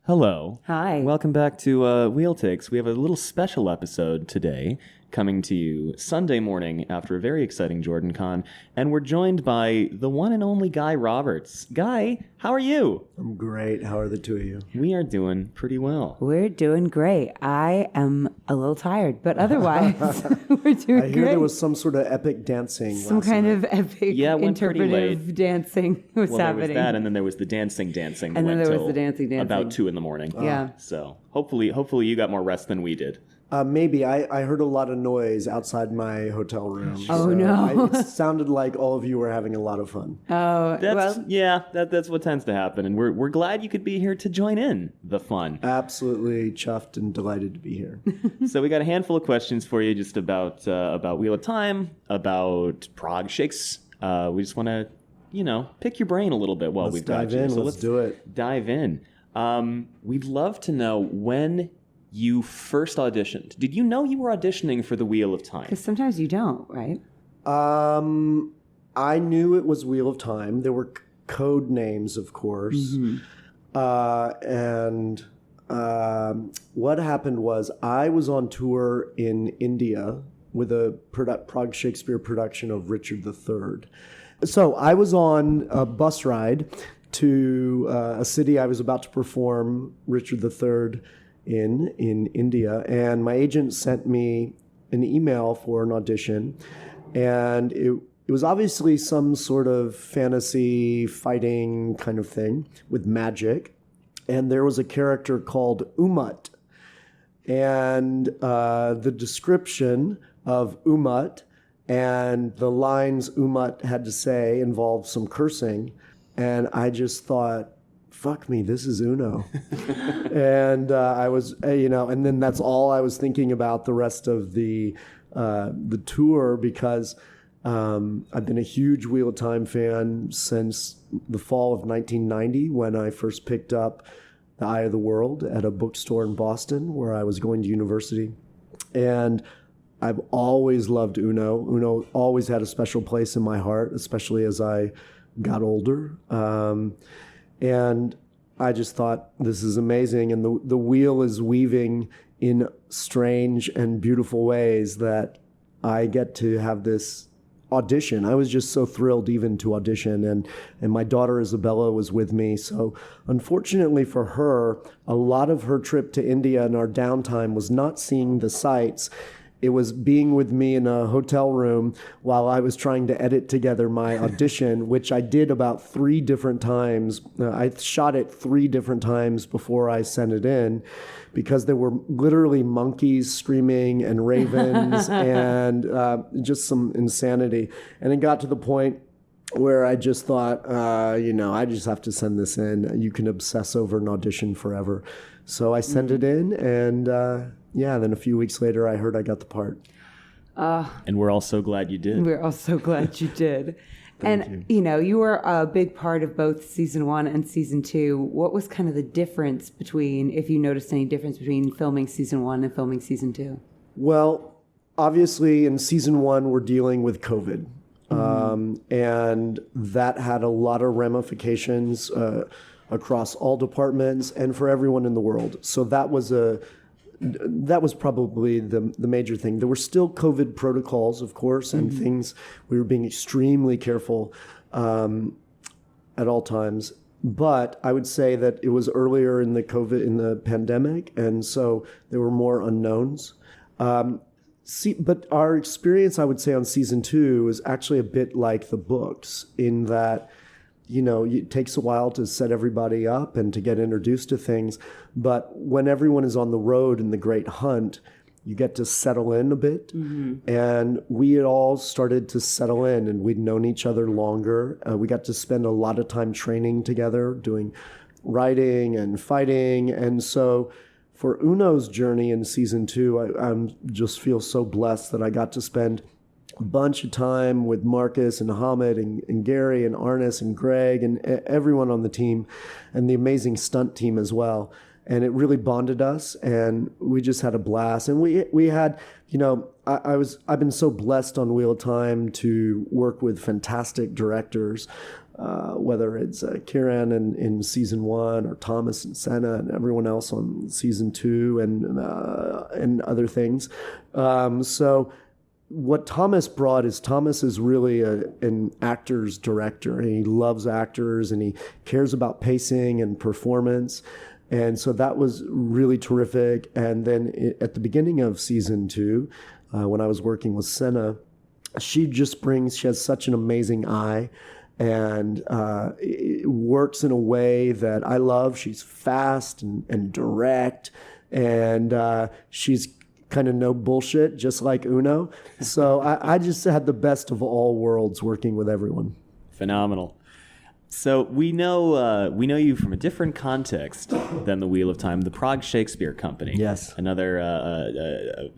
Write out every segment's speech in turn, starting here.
Hello. Hi. Welcome back to Wheel Takes. We have a little special episode today coming to you Sunday morning after a very exciting JordanCon, and we're joined by the one and only Guy Roberts. Guy, how are you? I'm great. How are the two of you? We are doing pretty well. We're doing great. I am a little tired, but otherwise, we're doing I hear great. there was some sort of epic dancing. Some kind of epic it went pretty interpretive late. dancing was Well, happening. there was that, and then there was the dancing. And that then went there was till the dancing. about 2 a.m. Yeah. So hopefully you got more rest than we did. Maybe. I heard a lot of noise outside my hotel room. Oh, no. It sounded like all of you were having a lot of fun. Oh, That's what tends to happen, and we're glad you could be here to join in the fun. Absolutely chuffed and delighted to be here. So we got a handful of questions for you, just about Wheel of Time, about Prague Shakes. We just want to, pick your brain a little bit while we've got you. So let's do it. Dive in. We'd love to know when you first auditioned. Did you know you were auditioning for the Wheel of Time? because sometimes you don't, right? I knew it was Wheel of Time. There were code names, of course. And what happened was I was on tour in India with a Prague Shakespeare production of Richard III. So I was on a bus ride to a city I was about to perform Richard III in India, and my agent sent me an email for an audition, and it was obviously some sort of fantasy fighting kind of thing with magic, and there was a character called Umut, and the description of Umut and the lines Umut had to say involved some cursing, and I just thought, fuck me, this is Uno. And I was, and then that's all I was thinking about the rest of the tour, because I've been a huge Wheel of Time fan since the fall of 1990, when I first picked up The Eye of the World at a bookstore in Boston where I was going to university. And I've always loved Uno. Uno always had a special place in my heart, especially as I got older. And I just thought, this is amazing. And the wheel is weaving in strange and beautiful ways that I get to have this audition. I was just so thrilled even to audition. And my daughter Isabella was with me. So unfortunately for her, a lot of her trip to India and our downtime was not seeing the sights. It was being with me in a hotel room while I was trying to edit together my audition, which I did about 3 different times. I shot it 3 different times before I sent it in, because there were literally monkeys screaming and ravens and just some insanity. And it got to the point where I just thought, I just have to send this in. You can obsess over an audition forever. So I sent it in, and then a few weeks later, I heard I got the part. And we're all so glad you did. We're all so glad you did. Thank you know, you were a big part of both season 1 and season 2. What was kind of the difference between, if you noticed any difference between filming season 1 and filming season 2? Well, obviously in season 1, we're dealing with COVID. And that had a lot of ramifications across all departments and for everyone in the world. So that was probably the major thing. There were still COVID protocols, of course, and things. We were being extremely careful at all times. But I would say that it was earlier in the pandemic, and so there were more unknowns. But our experience, I would say, on season 2 is actually a bit like the books, in that, it takes a while to set everybody up and to get introduced to things. But when everyone is on the road in the Great Hunt, you get to settle in a bit. And we had all started to settle in, and we'd known each other longer. We got to spend a lot of time training together, doing writing and fighting. And so for Uno's journey in season 2, I just feel so blessed that I got to spend a bunch of time with Marcus and Hamid and Gary and Arnis and Greg and everyone on the team, and the amazing stunt team as well. And it really bonded us, and we just had a blast. And we had, I've been so blessed on Wheel of Time to work with fantastic directors. whether it's Kieran in season 1 or Thomas and Senna and everyone else on season 2 and other things. So what Thomas brought is Thomas is really an actor's director. He loves actors and he cares about pacing and performance. And so that was really terrific. And then at the beginning of season 2, when I was working with Senna, she has such an amazing eye and it works in a way that I love. She's fast and direct, and she's kind of no bullshit, just like Uno. So I just had the best of all worlds working with everyone. Phenomenal. So we know you from a different context than the Wheel of Time, the Prague Shakespeare Company. Yes. Another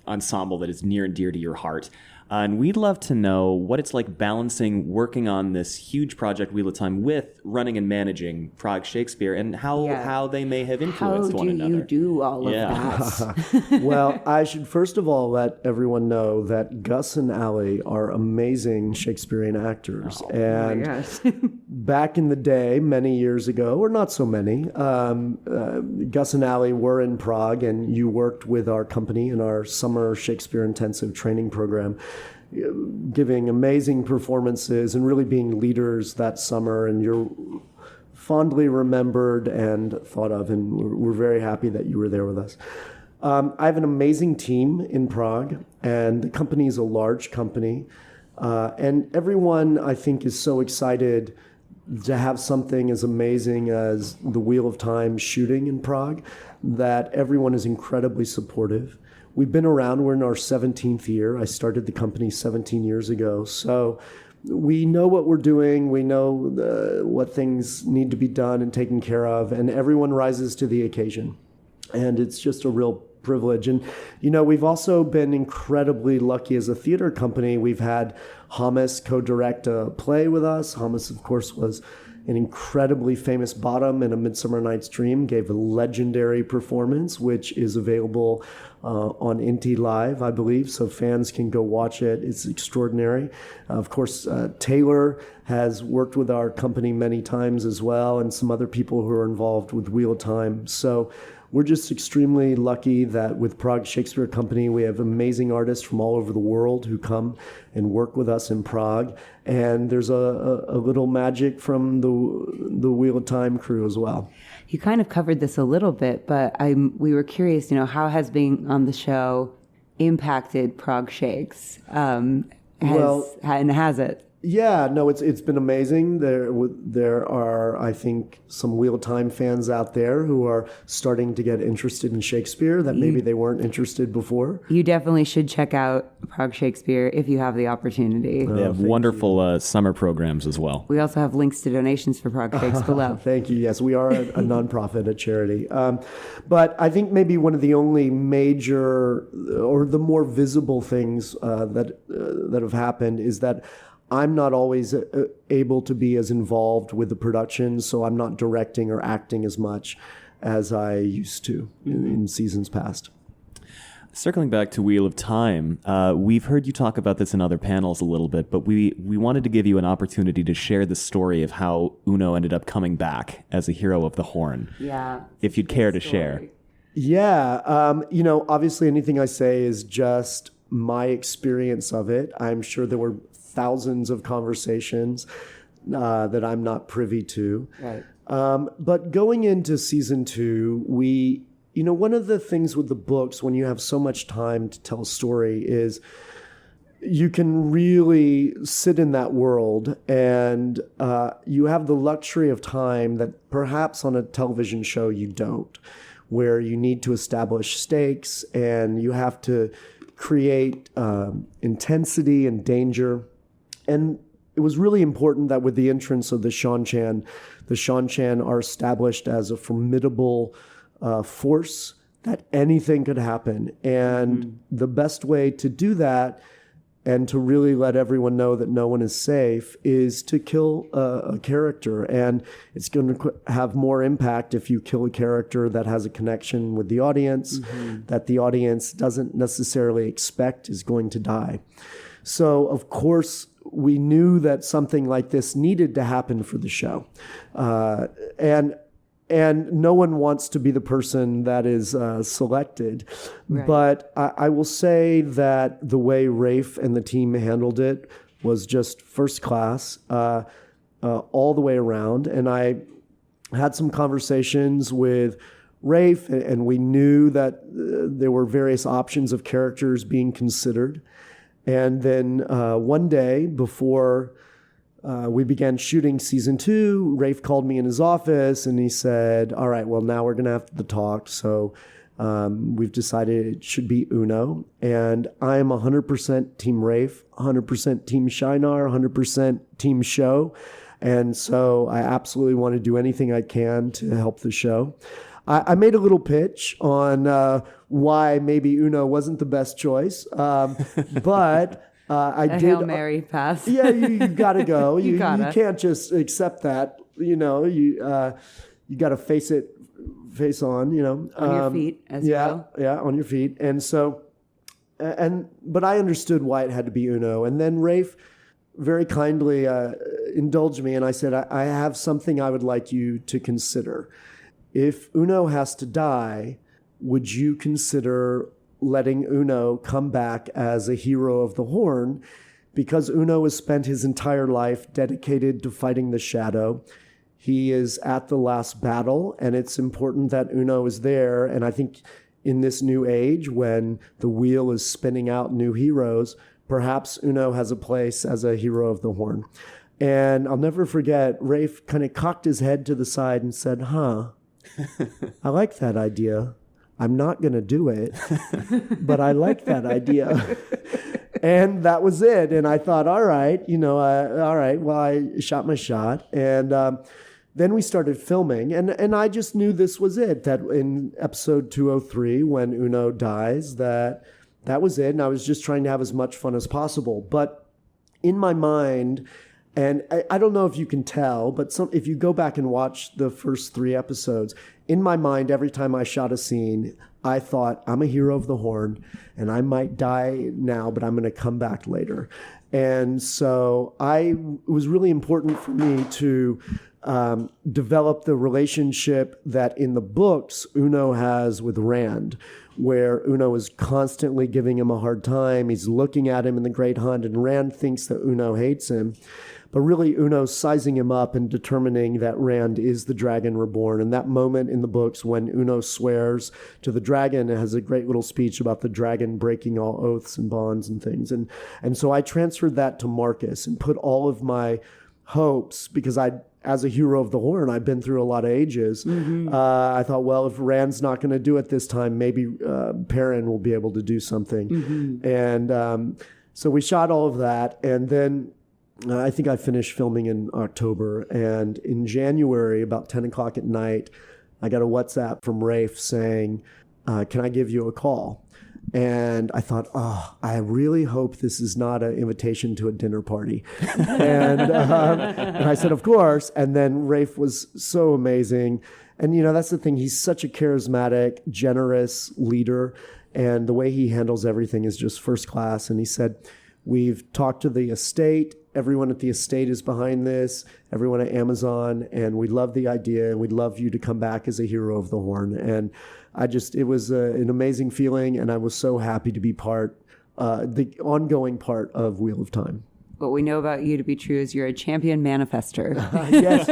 ensemble that is near and dear to your heart. And we'd love to know what it's like balancing working on this huge project, Wheel of Time, with running and managing Prague Shakespeare, and how they may have influenced one another. How do you do all of that? Well, I should first of all let everyone know that Gus and Ali are amazing Shakespearean actors. And back in the day, many years ago, or not so many, Gus and Ali were in Prague, and you worked with our company in our summer Shakespeare intensive training program, giving amazing performances and really being leaders that summer. And you're fondly remembered and thought of, and we're very happy that you were there with us. I have an amazing team in Prague, and the company is a large company. And everyone, I think, is so excited to have something as amazing as the Wheel of Time shooting in Prague that everyone is incredibly supportive. We've been around. We're in our 17th year. I started the company 17 years ago. So we know what we're doing. We know what things need to be done and taken care of. And everyone rises to the occasion. And it's just a real privilege. And, we've also been incredibly lucky as a theater company. We've had Hamas co-direct a play with us. Hamas, of course, was an incredibly famous bottom in A Midsummer Night's Dream, gave a legendary performance, which is available on Inti Live, I believe, so fans can go watch it. It's extraordinary. Of course, Taylor has worked with our company many times as well, and some other people who are involved with Wheel of Time. So we're just extremely lucky that with Prague Shakespeare Company, we have amazing artists from all over the world who come and work with us in Prague. And there's a little magic from the Wheel of Time crew as well. You kind of covered this a little bit, but we were curious, how has being on the show impacted Prague Shakes? Has it? Yeah, no, it's been amazing. There are, I think, some Wheel of Time fans out there who are starting to get interested in Shakespeare that maybe they weren't interested before. You definitely should check out Prague Shakespeare if you have the opportunity. They have wonderful summer programs as well. We also have links to donations for Prague Shakes below. Thank you. Yes, we are a nonprofit, a charity. But I think maybe one of the only major or the more visible things that have happened is that I'm not always able to be as involved with the production, so I'm not directing or acting as much as I used to in seasons past. Circling back to Wheel of Time, we've heard you talk about this in other panels a little bit, but we wanted to give you an opportunity to share the story of how Uno ended up coming back as a hero of the Horn. Yeah. If you'd care to share. Yeah. Obviously anything I say is just my experience of it. I'm sure there were thousands of conversations that I'm not privy to. Right. But going into season 2, one of the things with the books, when you have so much time to tell a story, is you can really sit in that world, and you have the luxury of time that perhaps on a television show you don't, where you need to establish stakes and you have to create intensity and danger. And it was really important that with the entrance of the Seanchan are established as a formidable force, that anything could happen. And the best way to do that and to really let everyone know that no one is safe is to kill a character. And it's going to have more impact if you kill a character that has a connection with the audience, that the audience doesn't necessarily expect is going to die. So, of course, we knew that something like this needed to happen for the show. And no one wants to be the person that is selected. Right. But I will say that the way Rafe and the team handled it was just first class all the way around. And I had some conversations with Rafe, and we knew that there were various options of characters being considered. And then one day before we began shooting season 2, Rafe called me in his office and he said, all right, well, now we're going to have the talk. So we've decided it should be Uno. And I am 100% Team Rafe, 100% Team Shinar, 100% Team Show. And so I absolutely want to do anything I can to help the show. I made a little pitch on why maybe Uno wasn't the best choice, but I did. Hail Mary pass. Yeah, you got to go. You gotta. can't just accept that. You got to face on. On your feet as well. Yeah, on your feet. And so, but I understood why it had to be Uno. And then Rafe very kindly indulged me, and I said, I have something I would like you to consider. If Uno has to die, would you consider letting Uno come back as a hero of the Horn? Because Uno has spent his entire life dedicated to fighting the shadow. He is at the last battle, and it's important that Uno is there. And I think in this new age, when the wheel is spinning out new heroes, perhaps Uno has a place as a hero of the Horn. And I'll never forget, Rafe kind of cocked his head to the side and said, I like that idea. I'm not going to do it, but I like that idea. And that was it. And I thought, all right, all right, well, I shot my shot. And then we started filming. And I just knew this was it, that in episode 203, when Uno dies, that was it. And I was just trying to have as much fun as possible. But in my mind, and I don't know if you can tell, but if you go back and watch the first 3 episodes, in my mind, every time I shot a scene, I thought, I'm a hero of the Horn, and I might die now, but I'm going to come back later. And so it was really important for me to develop the relationship that in the books Uno has with Rand, where Uno is constantly giving him a hard time. He's looking at him in the Great Hunt, and Rand thinks that Uno hates him. But really, Uno's sizing him up and determining that Rand is the dragon reborn. And that moment in the books when Uno swears to the dragon, it has a great little speech about the dragon breaking all oaths and bonds and things. And so I transferred that to Marcus and put all of my hopes, because as a hero of the Horn, I've been through a lot of ages. Mm-hmm. I thought, well, if Rand's not going to do it this time, maybe Perrin will be able to do something. Mm-hmm. And so we shot all of that. And then I think I finished filming in October. And in January, about 10 o'clock at night, I got a WhatsApp from Rafe saying, can I give you a call? And I thought, I really hope this is not an invitation to a dinner party. And I said, of course. And then Rafe was so amazing. And, that's the thing. He's such a charismatic, generous leader. And the way he handles everything is just first class. And he said, we've talked to the estate. Everyone at the estate is behind this, everyone at Amazon, and we love the idea, and we'd love you to come back as a hero of the Horn. And it was an amazing feeling, and I was so happy to be the ongoing part of Wheel of Time. What we know about you to be true is you're a champion manifester. Yes,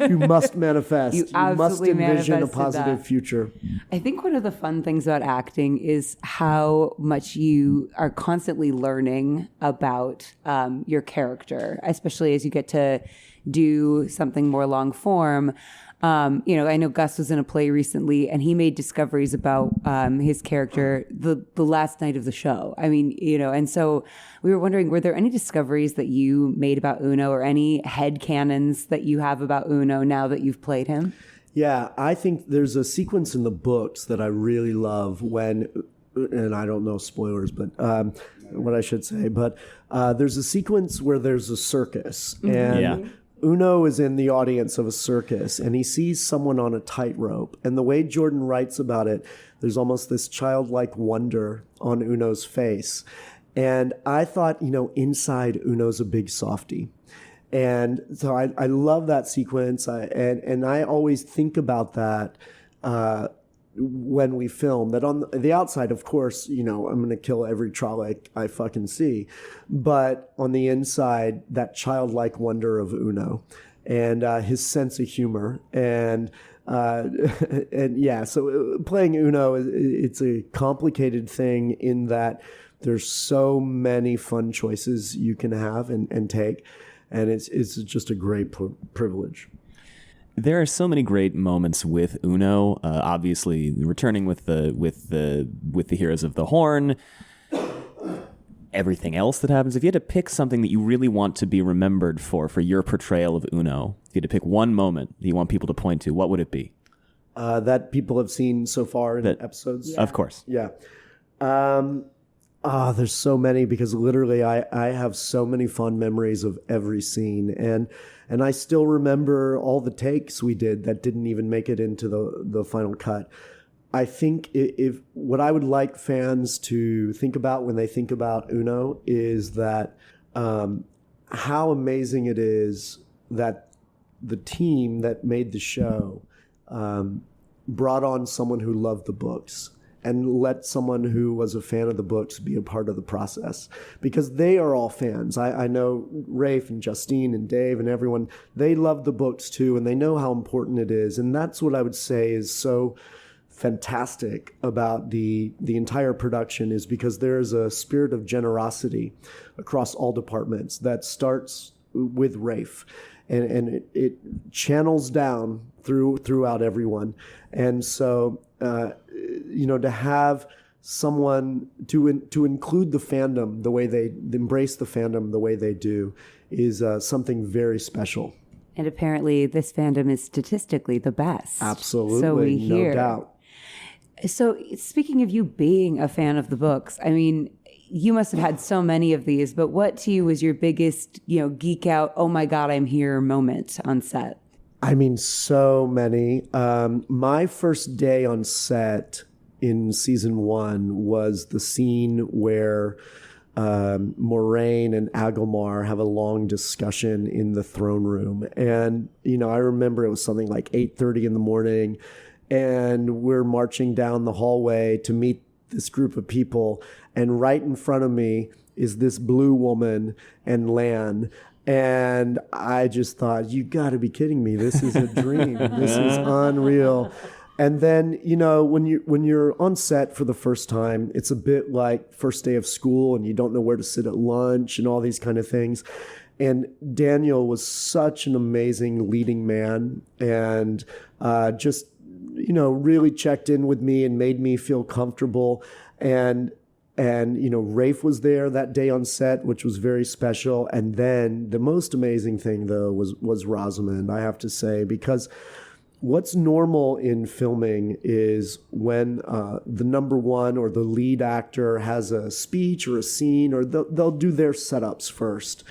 you must manifest. You must envision a positive that. Future. I think one of the fun things about acting is how much you are constantly learning about your character, especially as you get to do something more long form. I know Gus was in a play recently, and he made discoveries about his character the last night of the show. I mean, and so we were wondering, were there any discoveries that you made about Uno, or any headcanons that you have about Uno now that you've played him? Yeah, I think there's a sequence in the books that I really love when, and I don't know spoilers, but what I should say, but there's a sequence where there's a circus, and Uno is in the audience of a circus, and he sees someone on a tightrope. And the way Jordan writes about it, there's almost this childlike wonder on Uno's face. And I thought, inside Uno's a big softie. And so I love that sequence. And I always think about that when we film, that on the outside, of course, I'm going to kill every Trolloc I fucking see. But on the inside, that childlike wonder of Uno and his sense of humor. And so playing Uno, it's a complicated thing in that there's so many fun choices you can have and take. And it's just a great privilege. There are so many great moments with Uno. Obviously, returning with the Heroes of the Horn. Everything else that happens. If you had to pick something that you really want to be remembered for your portrayal of Uno, if you had to pick one moment that you want people to point to, what would it be? That people have seen so far in episodes. Yeah. Of course. Yeah. There's so many, because literally I have so many fond memories of every scene, and I still remember all the takes we did that didn't even make it into the final cut. I think if what I would like fans to think about when they think about Uno is that how amazing it is that the team that made the show brought on someone who loved the books and let someone who was a fan of the books be a part of the process, because they are all fans. I know Rafe and Justine and Dave and everyone, they love the books too, and they know how important it is. And that's what I would say is so fantastic about the entire production, is because there is a spirit of generosity across all departments that starts with Rafe. And it channels down throughout everyone. And so, to have someone to include the fandom the way they embrace the fandom the way they do is something very special. And apparently this fandom is statistically the best. Absolutely, so we hear. No doubt. So speaking of you being a fan of the books, I mean, you must have had so many of these, but what to you was your biggest, geek out, oh my God, I'm here moment on set? I mean, so many. My first day on set in season 1 was the scene where Moraine and Agilmar have a long discussion in the throne room. And, I remember it was something like 8:30 in the morning, and we're marching down the hallway to meet this group of people. And right in front of me is this blue woman and Lan. And I just thought, you got to be kidding me. This is a dream. This is unreal. And then, when you're on set for the first time, it's a bit like first day of school and you don't know where to sit at lunch and all these kind of things. And Daniel was such an amazing leading man, and just, really checked in with me and made me feel comfortable. And Rafe was there that day on set, which was very special. And then the most amazing thing, though, was Rosamund, I have to say, because what's normal in filming is when the number one or the lead actor has a speech or a scene, or they'll do their setups first,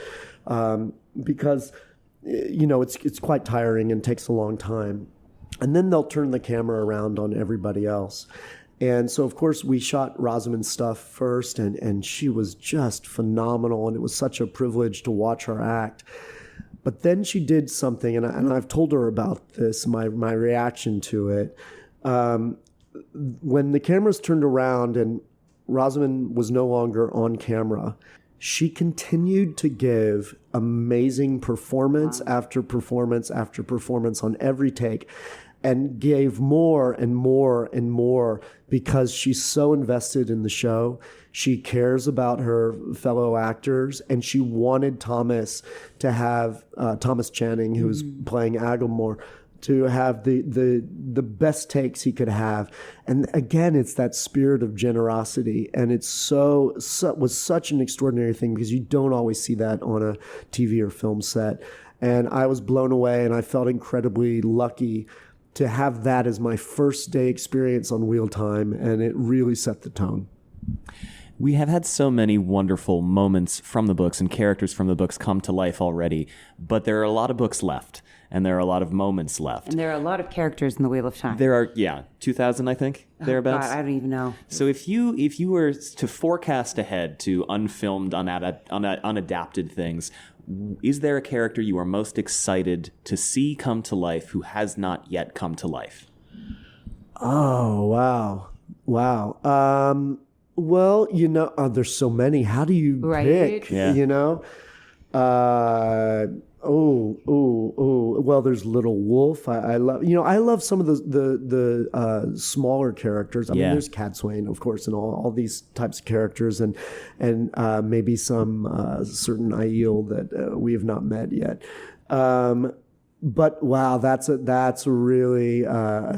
because it's quite tiring and takes a long time, and then they'll turn the camera around on everybody else. And so, of course, we shot Rosamund's stuff first, and she was just phenomenal, and it was such a privilege to watch her act. But then she did something, and I've told her about this, my reaction to it. When the cameras turned around and Rosamund was no longer on camera, she continued to give amazing performance after performance after performance on every take, and gave more and more and more, because she's so invested in the show. She cares about her fellow actors, and she wanted Thomas to have, Thomas Channing, who's playing Agilmore, to have the best takes he could have. And again, it's that spirit of generosity, and it's was such an extraordinary thing, because you don't always see that on a TV or film set. And I was blown away, and I felt incredibly lucky to have that as my first day experience on Wheel Time, and it really set the tone. We have had so many wonderful moments from the books and characters from the books come to life already, but there are a lot of books left, and there are a lot of moments left. And there are a lot of characters in the Wheel of Time. There are, 2,000, I think, thereabouts. God, I don't even know. So if you were to forecast ahead to unfilmed, unadapted things, is there a character you are most excited to see come to life who has not yet come to life? Oh, wow. Well, there's so many. How do you pick? Yeah. Well, there's Little Wolf. I love some of the smaller characters. I mean, there's Cadswain, of course, and all these types of characters, and maybe some certain Aiel that we have not met yet. But wow, that's a really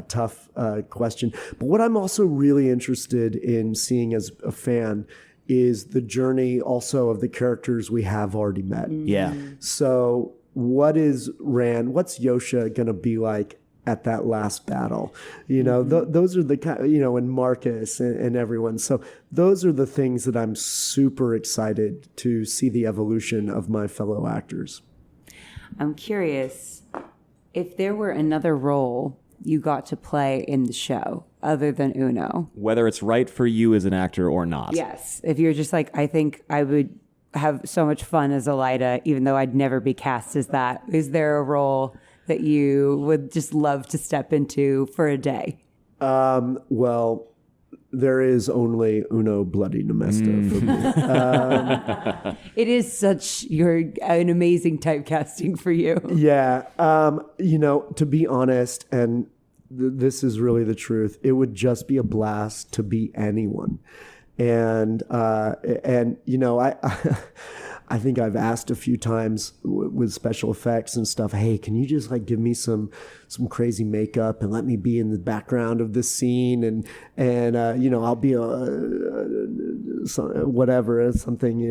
tough question. But what I'm also really interested in seeing as a fan is the journey also of the characters we have already met. Yeah. So what is Rand? What's Yosha going to be like at that last battle? Those are the kind, and Marcus and everyone. So those are the things that I'm super excited to see the evolution of my fellow actors. I'm curious if there were another role you got to play in the show other than Uno. Whether it's right for you as an actor or not. Yes. If you're just like, I think I would have so much fun as Elida, even though I'd never be cast as that. Is there a role that you would just love to step into for a day? Well, there is only Uno Bloody Nomesta for me. It is an amazing typecasting for you. Yeah. To be honest, and this is really the truth, it would just be a blast to be anyone. And I think I've asked a few times with special effects and stuff, hey, can you just give me some crazy makeup and let me be in the background of this scene and I'll be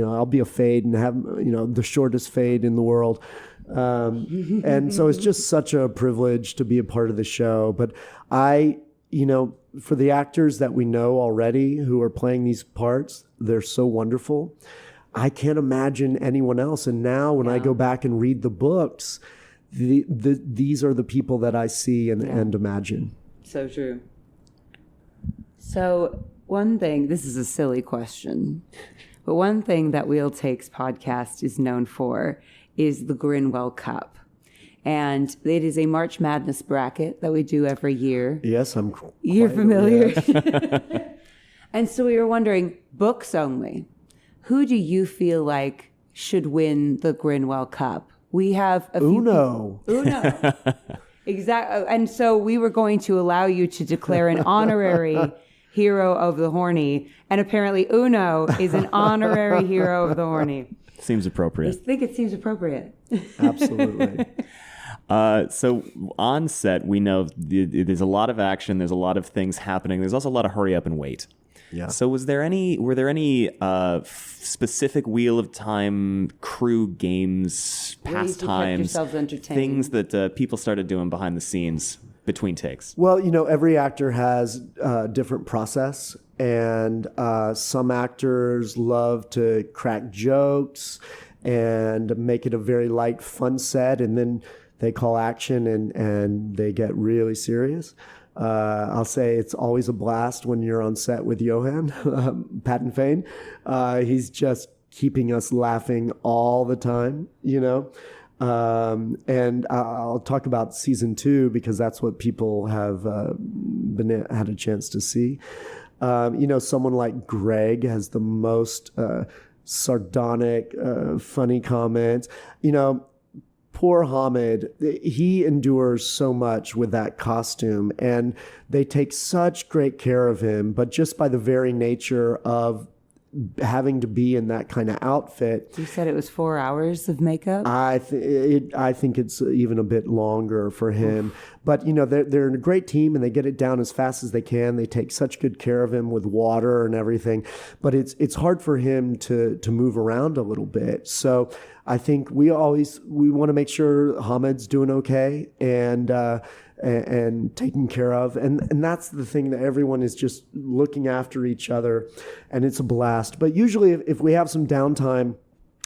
I'll be a fade and have the shortest fade in the world. And so it's just such a privilege to be a part of the show. But for the actors that we know already who are playing these parts, they're so wonderful. I can't imagine anyone else. And now when I go back and read the books, these are the people that I see and imagine. So true. So one thing, this is a silly question, but one thing that Wheel Takes podcast is known for is the Grinwell Cup. And it is a March Madness bracket that we do every year. Yes, You're familiar. And so we were wondering, books only. Who do you feel like should win the Grinwell Cup? We have a few Uno. Exactly. And so we were going to allow you to declare an honorary hero of the Horny. And apparently Uno is an honorary hero of the Horny. Seems appropriate. I think it seems appropriate. Absolutely. So on set, we know there's a lot of action. There's a lot of things happening. There's also a lot of hurry up and wait. Yeah. So were there any specific Wheel of Time crew games, pastimes, things that people started doing behind the scenes between takes? Well, every actor has a different process, and some actors love to crack jokes and make it a very light, fun set, and then they call action and they get really serious. I'll say it's always a blast when you're on set with Johan, Patton Fane. He's just keeping us laughing all the time, and I'll talk about season 2 because that's what people have had a chance to see. Someone like Greg has the most sardonic, funny comments. Poor Hamid, he endures so much with that costume, and they take such great care of him. But just by the very nature of having to be in that kind of outfit. You said it was 4 hours of makeup? I think it's even a bit longer for him. Oof. But, they're a great team, and they get it down as fast as they can. They take such good care of him with water and everything. But it's hard for him to move around a little bit. So I think we want to make sure Hamid's doing okay. And and taken care of. And that's the thing, that everyone is just looking after each other, and it's a blast. But usually if we have some downtime,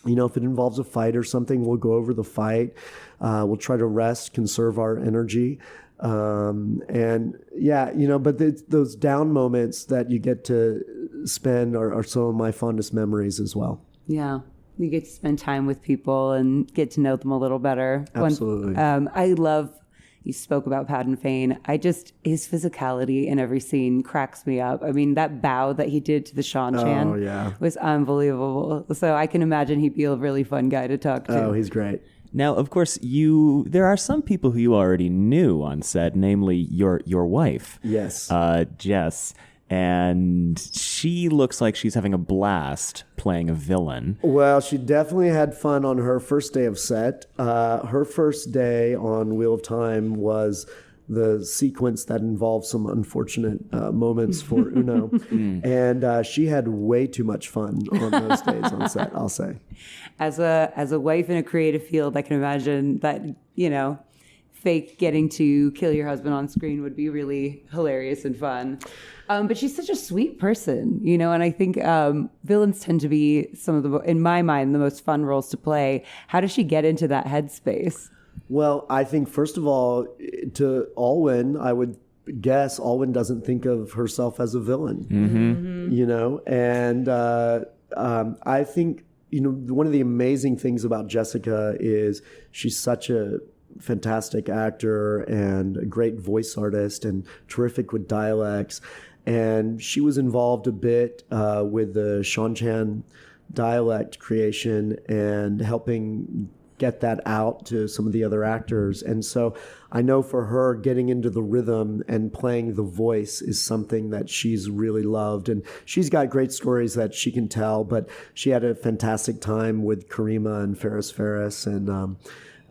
if it involves a fight or something, we'll go over the fight. We'll try to rest, conserve our energy. But those down moments that you get to spend are some of my fondest memories as well. Yeah. You get to spend time with people and get to know them a little better. Absolutely. I love, you spoke about Paddon Fane. His physicality in every scene cracks me up. I mean, that bow that he did to the Seanchan was unbelievable. So I can imagine he'd be a really fun guy to talk to. Oh, he's great. Now, of course, there are some people who you already knew on set, namely your wife. Yes. Jess. And she looks like she's having a blast playing a villain. Well, she definitely had fun on her first day of set. Her first day on Wheel of Time was the sequence that involved some unfortunate moments for Uno. And she had way too much fun on those days on set, I'll say. As a wife in a creative field, I can imagine that, fake getting to kill your husband on screen would be really hilarious and fun. But she's such a sweet person, and I think villains tend to be some of in my mind, the most fun roles to play. How does she get into that headspace? Well, I think, first of all, to Alwyn, I would guess Alwyn doesn't think of herself as a villain, and I think, one of the amazing things about Jessica is she's such a fantastic actor and a great voice artist and terrific with dialects. And she was involved a bit with the Seanchan dialect creation and helping get that out to some of the other actors. And so I know for her, getting into the rhythm and playing the voice is something that she's really loved. And she's got great stories that she can tell, but she had a fantastic time with Karima and Ferris. And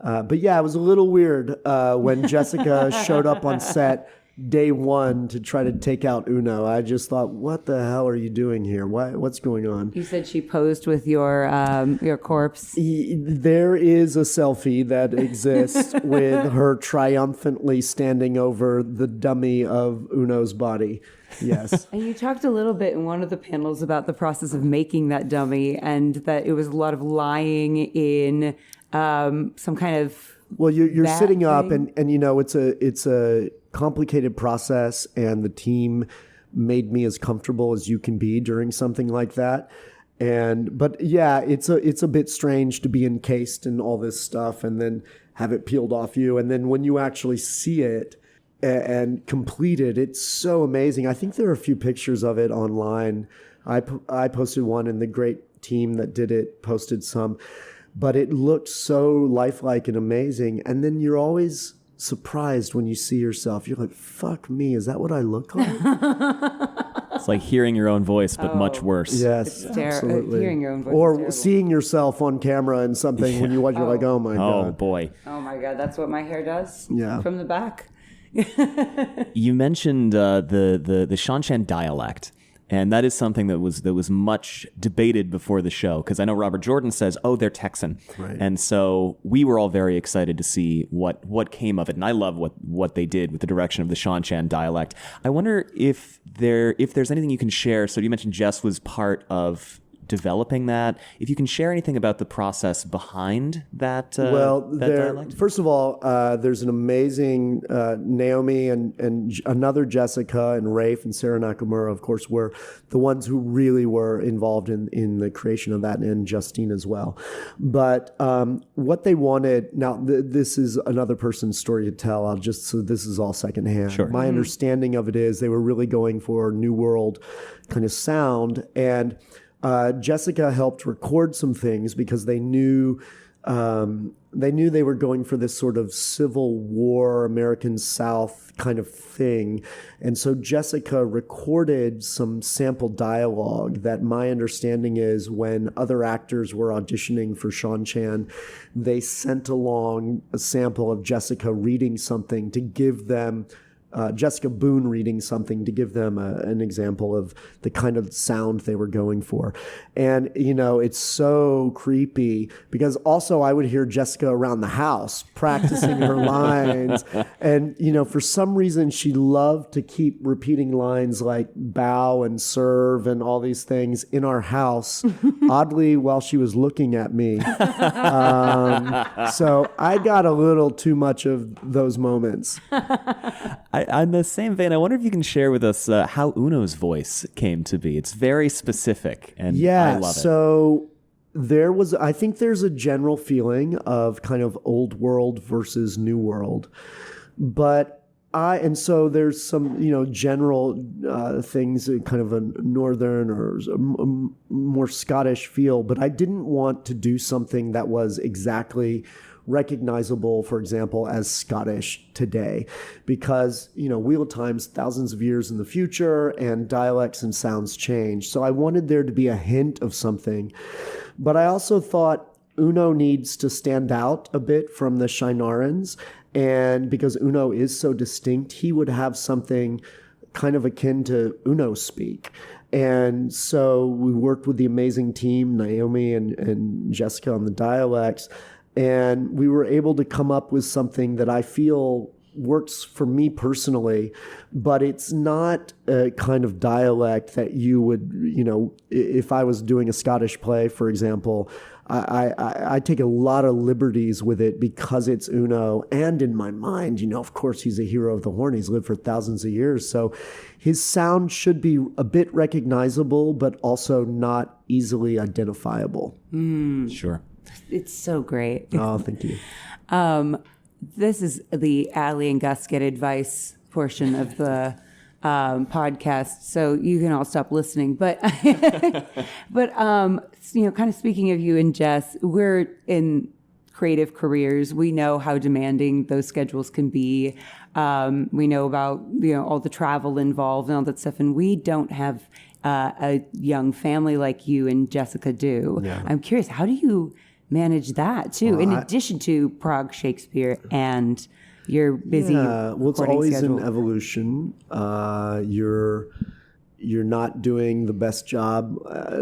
but yeah, it was a little weird when Jessica showed up on set day one to try to take out Uno. I just thought, what the hell are you doing here? What's going on? You said she posed with your corpse. There is a selfie that exists with her triumphantly standing over the dummy of Uno's body. Yes. And you talked a little bit in one of the panels about the process of making that dummy, and that it was a lot of lying in some kind of... Well, you're sitting thing. up, and it's a complicated process, and the team made me as comfortable as you can be during something like that. But yeah, it's a bit strange to be encased in all this stuff and then have it peeled off you, and then when you actually see it and complete it, it's so amazing. I think there are a few pictures of it online. I posted one, and the great team that did it posted some. But it looked so lifelike and amazing. And then you're always surprised when you see yourself. You're like, fuck me, is that what I look like? It's like hearing your own voice, but much worse. Yes, absolutely. Hearing your own voice or seeing yourself on camera in something when you watch, you're like, oh my God. Oh boy. Oh my God, that's what my hair does? Yeah. From the back. You mentioned the Seanchan dialect. And that is something that was much debated before the show, because I know Robert Jordan says, "Oh, they're Texan," right. And so we were all very excited to see what came of it. And I love what they did with the direction of the Seanchan dialect. I wonder if there's anything you can share. So you mentioned Jess was part of developing that. If you can share anything about the process behind that, that dialect? First of all, there's an amazing Naomi and another Jessica and Rafe and Sarah Nakamura, of course, were the ones who really were involved in the creation of that, and Justine as well. But what they wanted, now this is another person's story to tell, so this is all secondhand. Sure. My understanding of it is they were really going for New World kind of sound, and Jessica helped record some things because they knew they were going for this sort of Civil War, American South kind of thing. And so Jessica recorded some sample dialogue that my understanding is when other actors were auditioning for Seanchan, they sent along a sample of Jessica reading something to give them Jessica Boone reading something to give them an example of the kind of sound they were going for. And, it's so creepy because also I would hear Jessica around the house practicing her lines. And, for some reason, she loved to keep repeating lines like bow and serve and all these things in our house, oddly, while she was looking at me. So I got a little too much of those moments. In the same vein, I wonder if you can share with us how Uno's voice came to be. It's very specific, and I love it. So I think there's a general feeling of kind of old world versus new world, and so there's some, general things, kind of a northern or a more Scottish feel, but I didn't want to do something that was exactly recognizable, for example, as Scottish today, because, Wheel of Time's thousands of years in the future and dialects and sounds change. So I wanted there to be a hint of something, but I also thought Uno needs to stand out a bit from the Shinarans. And because Uno is so distinct, he would have something kind of akin to Uno speak. And so we worked with the amazing team, Naomi and Jessica, on the dialects. And we were able to come up with something that I feel works for me personally, but it's not a kind of dialect that you would, if I was doing a Scottish play, for example, I take a lot of liberties with it because it's Uno. And in my mind, of course, he's a hero of the Horn. He's lived for thousands of years. So his sound should be a bit recognizable, but also not easily identifiable. Sure. It's so great. Oh, thank you. This is the Ali and Gus Get Advice portion of the podcast, so you can all stop listening. But, kind of speaking of you and Jess, we're in creative careers. We know how demanding those schedules can be. We know about all the travel involved and all that stuff, and we don't have a young family like you and Jessica do. Yeah. I'm curious, how do you manage that too, in addition to Prague Shakespeare and your busy it's always schedule? an evolution. You're not doing the best job.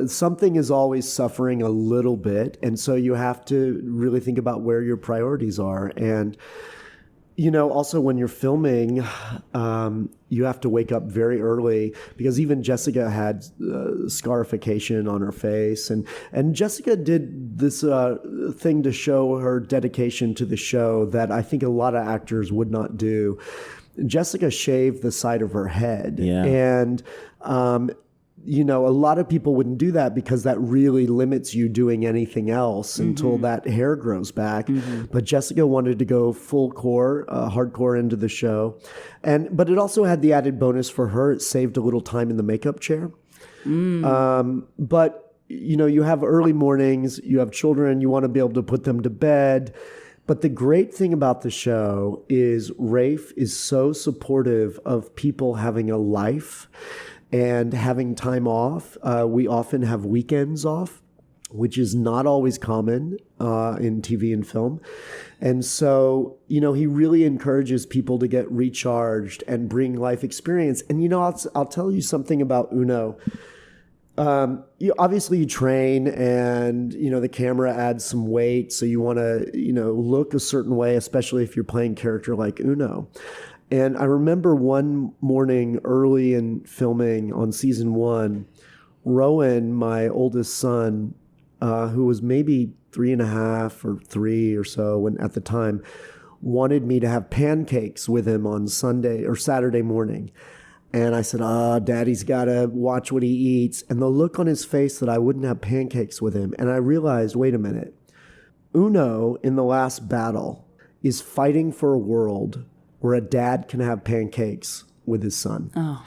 Something is always suffering a little bit, and so you have to really think about where your priorities are. And also when you're filming, you have to wake up very early because even Jessica had scarification on her face. And Jessica did this thing to show her dedication to the show that I think a lot of actors would not do. Jessica shaved the side of her head. Yeah. And a lot of people wouldn't do that because that really limits you doing anything else until that hair grows back. But Jessica wanted to go full core, hardcore into the show. But it also had the added bonus for her. It saved a little time in the makeup chair. But, you have early mornings, you have children, you want to be able to put them to bed. But the great thing about the show is Rafe is so supportive of people having a life and having time off. We often have weekends off, which is not always common in TV and film. And so, he really encourages people to get recharged and bring life experience. And, I'll tell you something about Uno. Obviously you train and, the camera adds some weight. So you want to, look a certain way, especially if you're playing a character like Uno. And I remember one morning early in filming on season 1, Rowan, my oldest son, who was maybe 3.5 or 3 or so at the time, wanted me to have pancakes with him on Sunday or Saturday morning. And I said, Daddy's got to watch what he eats. And the look on his face that I wouldn't have pancakes with him. And I realized, wait a minute, Uno in the last battle is fighting for a world where a dad can have pancakes with his son. Oh.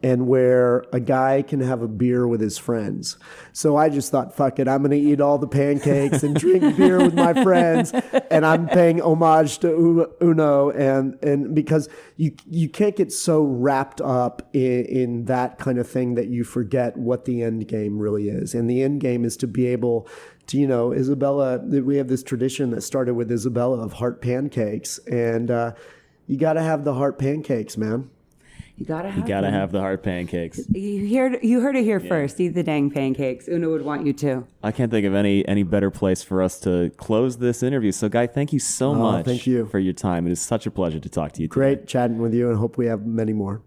And where a guy can have a beer with his friends. So I just thought, fuck it, I'm going to eat all the pancakes and drink beer with my friends. And I'm paying homage to Uno. And because you can't get so wrapped up in that kind of thing that you forget what the end game really is. And the end game is to be able to, Isabella, we have this tradition that started with Isabella of heart pancakes. And You got to have the heart pancakes, man. You gotta have them. the heart pancakes. You heard it here first. Eat the dang pancakes. Una would want you to. I can't think of any better place for us to close this interview. So, Guy, thank you so much thank you. for your time. It is such a pleasure to talk to you today. Great chatting with you, and hope we have many more.